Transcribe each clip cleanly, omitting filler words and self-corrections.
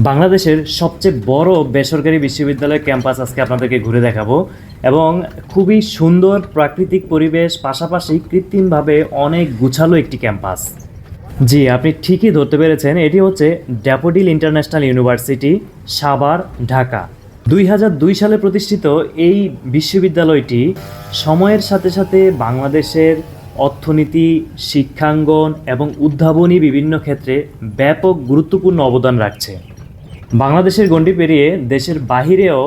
বাংলাদেশের সবচেয়ে বড় বেসরকারি বিশ্ববিদ্যালয় ক্যাম্পাস আজকে আপনাদেরকে ঘুরে দেখাবো এবং খুবই সুন্দর প্রাকৃতিক পরিবেশ, পাশাপাশি কৃত্রিমভাবে অনেক গুছালো একটি ক্যাম্পাস। জি, আপনি ঠিকই ধরতে পেরেছেন, এটি হচ্ছে daffodil international university, Savar, Dhaka. 2002 সালে প্রতিষ্ঠিত এই বিশ্ববিদ্যালয়টি সময়ের সাথে সাথে বাংলাদেশের অর্থনীতি, শিক্ষাঙ্গন এবং উদ্ভাবনী বিভিন্ন ক্ষেত্রে ব্যাপক গুরুত্বপূর্ণ অবদান রাখছে। বাংলাদেশের গণ্ডি পেরিয়ে দেশের বাহিরেও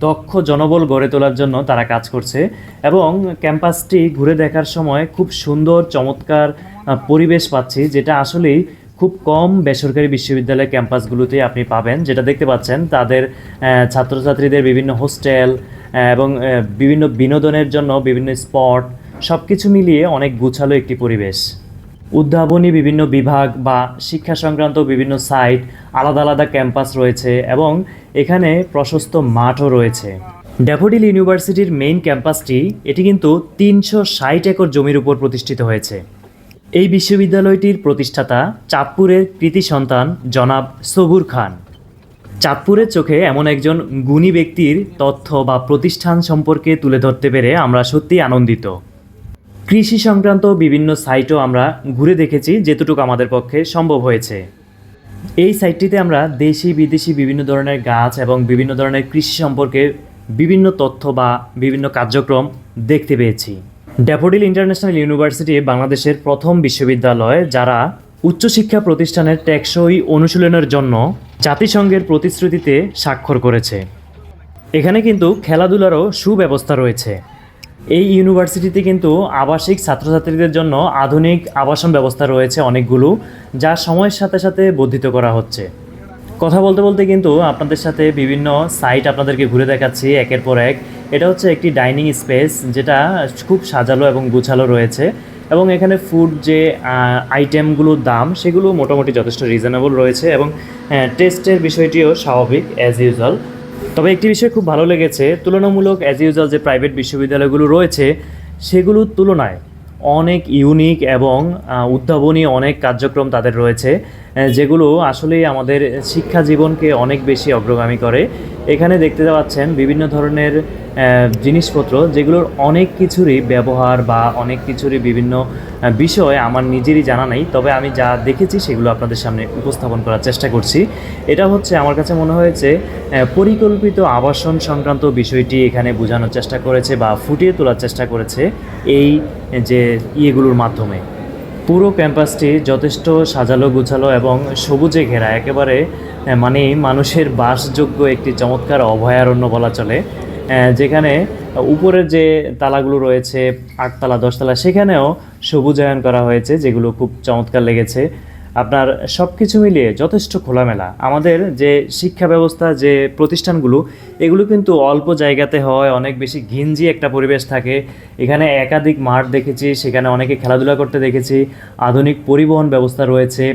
দক্ষ জনবল গড়ে তোলার জন্য তারা কাজ করছে এবং ক্যাম্পাসটি ঘুরে দেখার সময় খুব সুন্দর চমৎকার পরিবেশ পাচ্ছি, যেটা আসলেই খুব কম বেসরকারি বিশ্ববিদ্যালয় ক্যাম্পাসগুলোতে আপনি পাবেন। যেটা দেখতে পাচ্ছেন, তাদের ছাত্রছাত্রীদের বিভিন্ন হোস্টেল এবং বিভিন্ন বিনোদনের জন্য বিভিন্ন স্পট, সব কিছু মিলিয়ে অনেক গুছালো একটি পরিবেশ। উদ্ভাবনী বিভিন্ন বিভাগ বা শিক্ষা সংক্রান্ত বিভিন্ন সাইট, আলাদা আলাদা ক্যাম্পাস রয়েছে এবং এখানে প্রশস্ত মাঠও রয়েছে। ড্যাফোডিল ইউনিভার্সিটির মেইন ক্যাম্পাসটি এটি কিন্তু 360 একর জমির উপর প্রতিষ্ঠিত হয়েছে। এই বিশ্ববিদ্যালয়টির প্রতিষ্ঠাতা চাঁদপুরের কৃতি সন্তান জনাব সবুর খান। চাঁদপুরের চোখে এমন একজন গুণী ব্যক্তির তথ্য বা প্রতিষ্ঠান সম্পর্কে তুলে ধরতে পেরে আমরা সত্যিই আনন্দিত। কৃষি সংক্রান্ত বিভিন্ন সাইটও আমরা ঘুরে দেখেছি যেতটুকু আমাদের পক্ষে সম্ভব হয়েছে। এই সাইটটিতে আমরা দেশি বিদেশি বিভিন্ন ধরনের গাছ এবং বিভিন্ন ধরনের কৃষি সম্পর্কে বিভিন্ন তথ্য বা বিভিন্ন কার্যক্রম দেখতে পেয়েছি। ড্যাফোডিল ইন্টারন্যাশনাল ইউনিভার্সিটি বাংলাদেশের প্রথম বিশ্ববিদ্যালয় যারা উচ্চশিক্ষা প্রতিষ্ঠানের টেকসই অনুশীলনের জন্য জাতিসংঘের প্রতিশ্রুতিতে স্বাক্ষর করেছে। এখানে কিন্তু খেলাধুলারও সুব্যবস্থা রয়েছে। এই ইউনিভার্সিটিতে কিন্তু আবাসিক ছাত্রছাত্রীদের জন্য আধুনিক আবাসন ব্যবস্থা রয়েছে অনেকগুলো, যা সময়ের সাথে সাথে বর্ধিত করা হচ্ছে। কথা বলতে বলতে কিন্তু আপনাদের সাথে বিভিন্ন সাইট আপনাদেরকে ঘুরে দেখাচ্ছি একের পর এক। এটা হচ্ছে একটি ডাইনিং স্পেস, যেটা খুব সাজালো এবং গুছালো রয়েছে এবং এখানে ফুড যে আইটেমগুলোর দাম সেগুলো মোটামুটি যথেষ্ট রিজনেবল রয়েছে এবং টেস্টের বিষয়টিও স্বাভাবিক অ্যাজ ইউজুয়াল। তবে একটি বিষয় খুব ভালো লেগেছে, তুলনামূলক অ্যাজ ইউজুয়াল যে প্রাইভেট বিশ্ববিদ্যালয়গুলো রয়েছে সেগুলোর তুলনায় অনেক ইউনিক এবং উদ্ভাবনী অনেক কার্যক্রম তাদের রয়েছে, যেগুলো আসলেই আমাদের শিক্ষা জীবনকে অনেক বেশি অগ্রগামী করে। এখানে দেখতে পাচ্ছেন বিভিন্ন ধরনের জিনিসপত্র, যেগুলোর অনেক কিছুরই ব্যবহার বা অনেক কিছুরই বিভিন্ন বিষয় আমার নিজেরই জানা নেই, তবে আমি যা দেখেছি সেগুলো আপনাদের সামনে উপস্থাপন করার চেষ্টা করছি। এটা হচ্ছে আমার কাছে মনে হয়েছে পরিকল্পিত আবাসন সংক্রান্ত বিষয়টি এখানে বোঝানোর চেষ্টা করেছে বা ফুটিয়ে তোলার চেষ্টা করেছে এই যে ইয়েগুলোর মাধ্যমে। পুরো ক্যাম্পাসটি যথেষ্ট সাজালো গুছালো এবং সবুজে ঘেরা, একেবারে মানে মানুষের বাসযোগ্য একটি চমৎকার অভয়ারণ্য বলা চলে। যেখানে উপরের যে তালাগুলো রয়েছে 8 তালা 10 তালা, সেখানেও সবুজায়ন করা হয়েছে, যেগুলো খুব চমৎকার লেগেছে। আপনার সব কিছু মিলিয়ে যথেষ্ট খোলামেলা। আমাদের যে শিক্ষা ব্যবস্থা, যে প্রতিষ্ঠানগুলো, এগুলো কিন্তু অল্প জায়গাতে হয়, অনেক বেশি ঘিঞ্জি একটা পরিবেশ থাকে। এখানে একাধিক মাঠ দেখেছি, সেখানে অনেকে খেলাধুলা করতে দেখেছি, আধুনিক পরিবহন ব্যবস্থা রয়েছে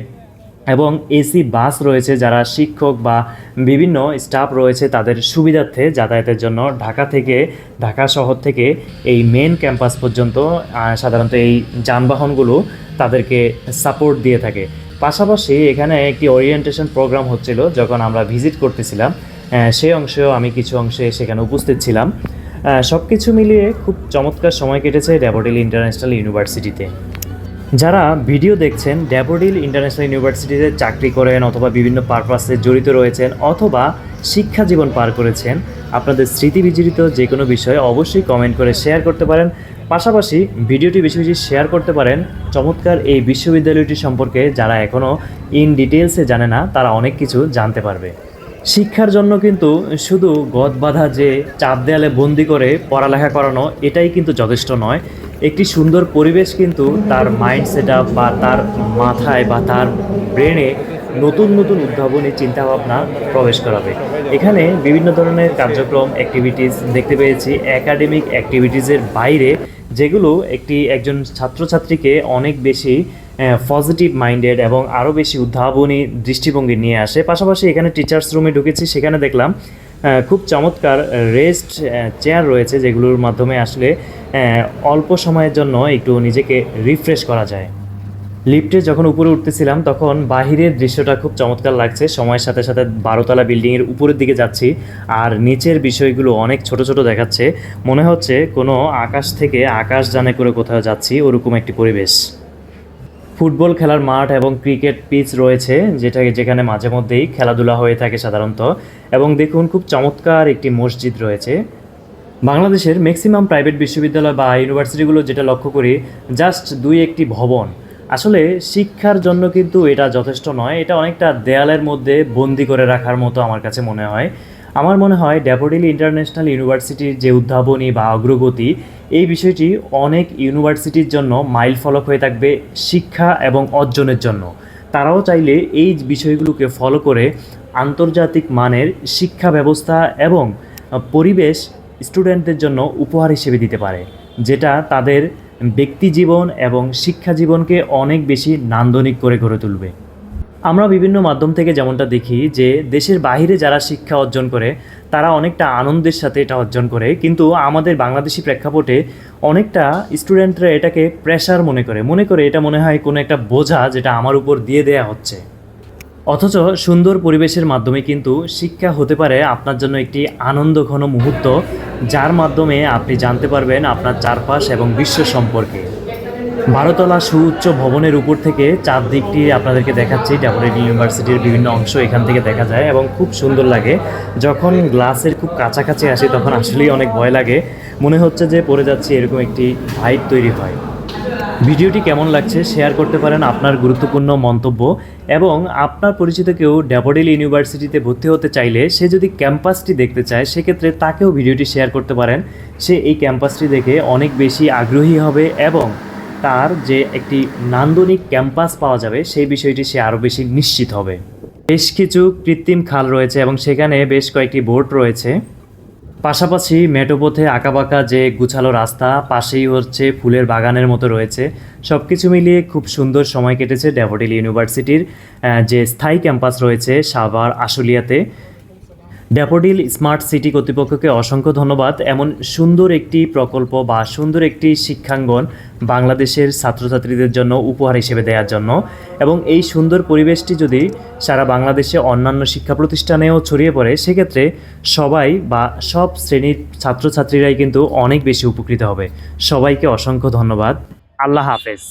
এবং এসি বাস রয়েছে, যারা শিক্ষক বা বিভিন্ন স্টাফ রয়েছে তাদের সুবিধার্থে যাতায়াতের জন্য ঢাকা শহর থেকে এই মেন ক্যাম্পাস পর্যন্ত সাধারণত এই যানবাহনগুলো তাদেরকে সাপোর্ট দিয়ে থাকে। পাশাপাশি এখানে একটি ওরিয়েন্টেশন প্রোগ্রাম হচ্ছিল যখন আমরা ভিজিট করতেছিলাম, সেই অংশেও আমি কিছু অংশে সেখানে উপস্থিত ছিলাম। সব কিছু মিলিয়ে খুব চমৎকার সময় কেটেছে ড্যাফোডিল ইন্টারন্যাশনাল ইউনিভার্সিটিতে। যারা ভিডিও দেখছেন, ড্যাফোডিল ইন্টারন্যাশনাল ইউনিভার্সিটিতে চাকরি করেন অথবা বিভিন্ন পারপাসে জড়িত রয়েছেন অথবা শিক্ষা জীবন পার করেছেন, আপনাদের স্মৃতিবিজড়িত যে কোনো বিষয়ে অবশ্যই কমেন্ট করে শেয়ার করতে পারেন। পাশাপাশি ভিডিওটি বেশি বেশি শেয়ার করতে পারেন চমৎকার এই বিশ্ববিদ্যালয়টি সম্পর্কে। যারা এখনও ইন ডিটেলসে জানে না, তারা অনেক কিছু জানতে পারবে। শিক্ষার জন্য কিন্তু শুধু গদ বাঁধা যে চাপ দেয়ালে বন্দি করে পড়ালেখা করানো এটাই কিন্তু যথেষ্ট নয়। একটি সুন্দর পরিবেশ কিন্তু তার মাইন্ড সেট আপ বা তার মাথায় বা তার ব্রেনে নতুন নতুন উদ্ভাবনী চিন্তাভাবনা প্রবেশ করাবে। এখানে বিভিন্ন ধরনের কার্যক্রম, অ্যাক্টিভিটিস দেখতে পেয়েছি একাডেমিক অ্যাক্টিভিটিসের বাইরে, যেগুলো একজন ছাত্রছাত্রীকে অনেক বেশি পজিটিভ মাইন্ডেড এবং আরও বেশি উদ্ভাবনী দৃষ্টিভঙ্গি নিয়ে আসে। পাশাপাশি এখানে টিচার্স রুমে ঢুকেছি, সেখানে দেখলাম খুব চমৎকার রেস্ট চেয়ার রয়েছে, যেগুলোর মাধ্যমে আসলে অল্প সময়ের জন্য একটু নিজেকে রিফ্রেশ করা যায়। লিফটে যখন উপরে উঠতেছিলাম তখন বাহিরের দৃশ্যটা খুব চমৎকার লাগছে। সময়ের সাথে সাথে 12তলা বিল্ডিংয়ের উপরের দিকে যাচ্ছি, আর নিচের বিষয়গুলো অনেক ছোট ছোট দেখাচ্ছে। মনে হচ্ছে কোনো আকাশ থেকে আকাশযানে করে কোথাও যাচ্ছি, ওরকম একটি পরিবেশ। ফুটবল খেলার মাঠ এবং ক্রিকেট পিচ রয়েছে, যেখানে মাঝে মধ্যেই খেলাধুলা হয়ে থাকে সাধারণত। এবং দেখুন খুব চমৎকার একটি মসজিদ রয়েছে। বাংলাদেশের ম্যাক্সিমাম প্রাইভেট বিশ্ববিদ্যালয় বা ইউনিভার্সিটিগুলো যেটা লক্ষ্য করি, জাস্ট 2-1টি ভবন। আসলে শিক্ষার জন্য কিন্তু এটা যথেষ্ট নয়, এটা অনেকটা দেয়ালের মধ্যে বন্দি করে রাখার মতো আমার কাছে মনে হয়। আমার মনে হয় ড্যাফোডিল ইন্টারন্যাশনাল ইউনিভার্সিটির যে উদ্ভাবনী বা অগ্রগতি, এই বিষয়টি অনেক ইউনিভার্সিটির জন্য মাইল ফলক হয়ে থাকবে শিক্ষা এবং অর্জনের জন্য। তারাও চাইলে এই বিষয়গুলোকে ফলো করে আন্তর্জাতিক মানের শিক্ষা ব্যবস্থা এবং পরিবেশ স্টুডেন্টদের জন্য উপহার হিসেবে দিতে পারে, যেটা তাদের ব্যক্তি জীবন এবং শিক্ষা জীবনকে অনেক বেশি নান্দনিক করে গড়ে তুলবে। আমরা বিভিন্ন মাধ্যম থেকে যেমনটা দেখি যে দেশের বাইরে যারা শিক্ষা অর্জন করে তারা অনেকটা আনন্দের সাথে এটা অর্জন করে, কিন্তু আমাদের বাংলাদেশি প্রেক্ষাপটে অনেকটা স্টুডেন্টরা এটাকে প্রেশার মনে করে এটা মনে হয় কোনো একটা বোঝা যেটা আমার উপর দিয়ে দেয়া হচ্ছে। অথচ সুন্দর পরিবেশের মাধ্যমে কিন্তু শিক্ষা হতে পারে আপনার জন্য একটি আনন্দঘন মুহূর্ত, যার মাধ্যমে আপনি জানতে পারবেন আপনার চারপাশ এবং বিশ্ব সম্পর্কে। 12তলা সুউচ্চ ভবনের উপর থেকে চারদিকটি আপনাদেরকে দেখাচ্ছি। ড্যাফোডিল ইউনিভার্সিটির বিভিন্ন অংশ এখান থেকে দেখা যায় এবং খুব সুন্দর লাগে। যখন গ্লাসের খুব কাছাকাছি আসি তখন আসলেই অনেক ভয় লাগে, মনে হচ্ছে যে পড়ে যাচ্ছি, এরকম একটি ভাইব তৈরি হয়। ভিডিওটি কেমন লাগছে শেয়ার করতে পারেন আপনার গুরুত্বপূর্ণ মন্তব্য, এবং আপনার পরিচিত কেউ ড্যাফোডিল ইউনিভার্সিটিতে ভর্তি হতে চাইলে সে যদি ক্যাম্পাসটি দেখতে চায় সেক্ষেত্রে তাকেও ভিডিওটি শেয়ার করতে পারেন। সে এই ক্যাম্পাসটি দেখে অনেক বেশি আগ্রহী হবে এবং তার যে একটি নান্দনিক ক্যাম্পাস পাওয়া যাবে সেই বিষয়টি সে আরও বেশি নিশ্চিত হবে। বেশ কিছু কৃত্রিম খাল রয়েছে এবং সেখানে বেশ কয়েকটি বোট রয়েছে। পাশাপাশি মেঠোপথে আঁকাবাঁকা যে গুছালো রাস্তা, পাশেই হচ্ছে ফুলের বাগানের মতো রয়েছে। সব কিছু মিলিয়ে খুব সুন্দর সময় কেটেছে ড্যাফোডিল ইউনিভার্সিটির যে স্থায়ী ক্যাম্পাস রয়েছে সাভার আশুলিয়াতে। ড্যাফোডিল স্মার্ট সিটি কর্তৃপক্ষকে অসংখ্য ধন্যবাদ এমন সুন্দর একটি প্রকল্প বা সুন্দর একটি শিক্ষাঙ্গন বাংলাদেশের ছাত্রছাত্রীদের জন্য উপহার হিসেবে দেওয়ার জন্য। এবং এই সুন্দর পরিবেশটি যদি সারা বাংলাদেশে অন্যান্য শিক্ষা প্রতিষ্ঠানেও ছড়িয়ে পড়ে সেক্ষেত্রে সবাই বা সব শ্রেণীর ছাত্রছাত্রীরাই কিন্তু অনেক বেশি উপকৃত হবে। সবাইকে অসংখ্য ধন্যবাদ। আল্লাহ হাফেজ।